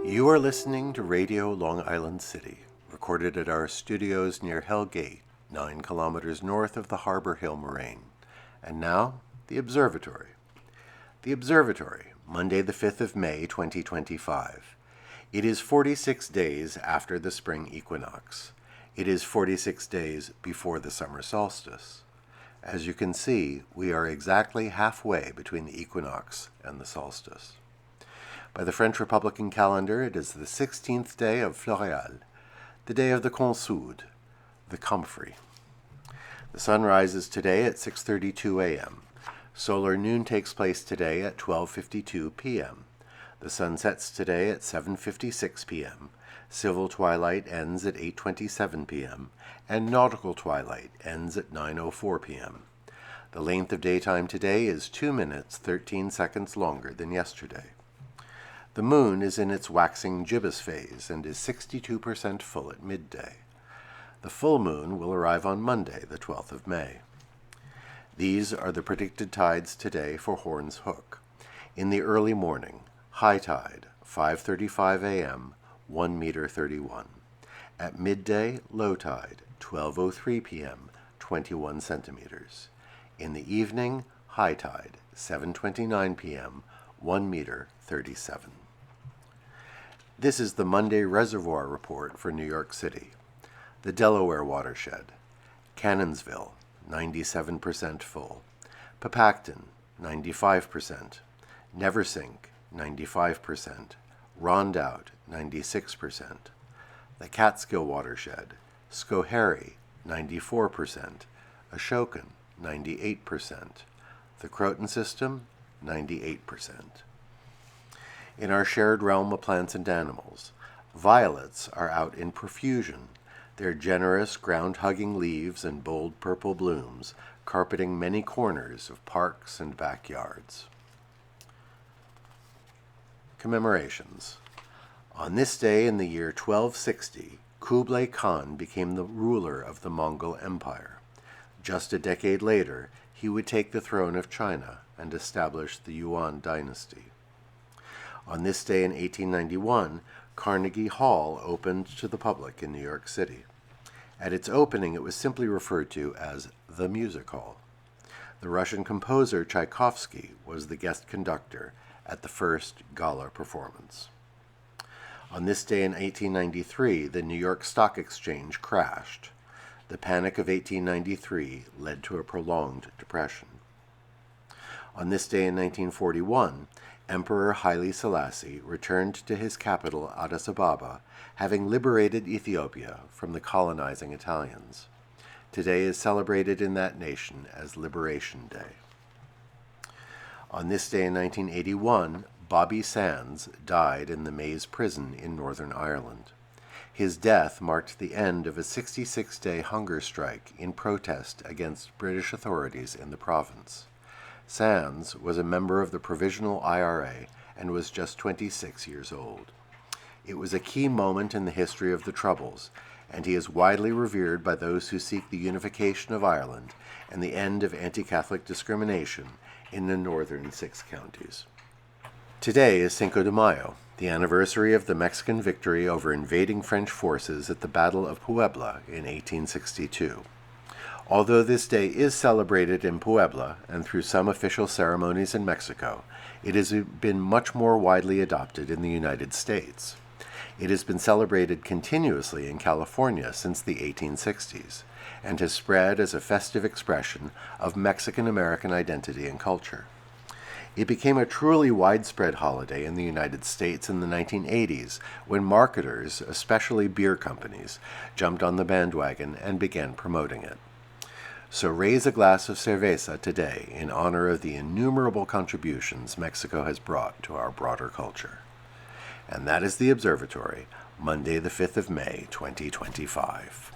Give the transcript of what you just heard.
You are listening to Radio Long Island City, recorded at our studios near Hell Gate, 9 kilometers north of the Harbor Hill Moraine. And now, the Observatory. The Observatory, Monday the 5th of May, 2025. It is 46 days after the spring equinox. It is 46 days before the summer solstice. As you can see, we are exactly halfway between the equinox and the solstice. By the French Republican calendar, it is the 16th day of Floréal, the day of the Consoude, the comfrey. The sun rises today at 6:32 a.m. Solar noon takes place today at 12:52 p.m. The sun sets today at 7:56 p.m. Civil twilight ends at 8:27 p.m. and nautical twilight ends at 9:04 p.m. The length of daytime today is 2 minutes 13 seconds longer than yesterday. The moon is in its waxing gibbous phase and is 62% full at midday. The full moon will arrive on Monday, the 12th of May. These are the predicted tides today for Horn's Hook. In the early morning, high tide, 5:35 a.m., 1 meter 31. At midday, low tide, 12:03 p.m., 21 centimeters. In the evening, high tide, 7:29 p.m., 1 meter 37. This is the Monday Reservoir Report for New York City. The Delaware Watershed. Cannonsville, 97% full. Papacton, 95%. Neversink, 95%. Rondout, 96%. The Catskill Watershed. Schoharie, 94%. Ashokan, 98%. The Croton System, 98%. In our shared realm of plants and animals, violets are out in profusion, their generous ground-hugging leaves and bold purple blooms carpeting many corners of parks and backyards. Commemorations. On this day in the year 1260, Kublai Khan became the ruler of the Mongol Empire. Just a decade later, he would take the throne of China and establish the Yuan dynasty. On this day in 1891, Carnegie Hall opened to the public in New York City. At its opening, it was simply referred to as the Music Hall. The Russian composer Tchaikovsky was the guest conductor at the first gala performance. On this day in 1893, the New York Stock Exchange crashed. The Panic of 1893 led to a prolonged depression. On this day in 1941, Emperor Haile Selassie returned to his capital Addis Ababa, having liberated Ethiopia from the colonizing Italians. Today is celebrated in that nation as Liberation Day. On this day in 1981, Bobby Sands died in the Maze prison in Northern Ireland. His death marked the end of a 66-day hunger strike in protest against British authorities in the province. Sands was a member of the Provisional IRA and was just 26 years old. It was a key moment in the history of the Troubles, and he is widely revered by those who seek the unification of Ireland and the end of anti-Catholic discrimination in the northern 6 counties. Today is Cinco de Mayo, the anniversary of the Mexican victory over invading French forces at the Battle of Puebla in 1862. Although this day is celebrated in Puebla and through some official ceremonies in Mexico, it has been much more widely adopted in the United States. It has been celebrated continuously in California since the 1860s and has spread as a festive expression of Mexican-American identity and culture. It became a truly widespread holiday in the United States in the 1980s when marketers, especially beer companies, jumped on the bandwagon and began promoting it. So raise a glass of cerveza today in honor of the innumerable contributions Mexico has brought to our broader culture. And that is the Observatory, Monday the 5th of May, 2025.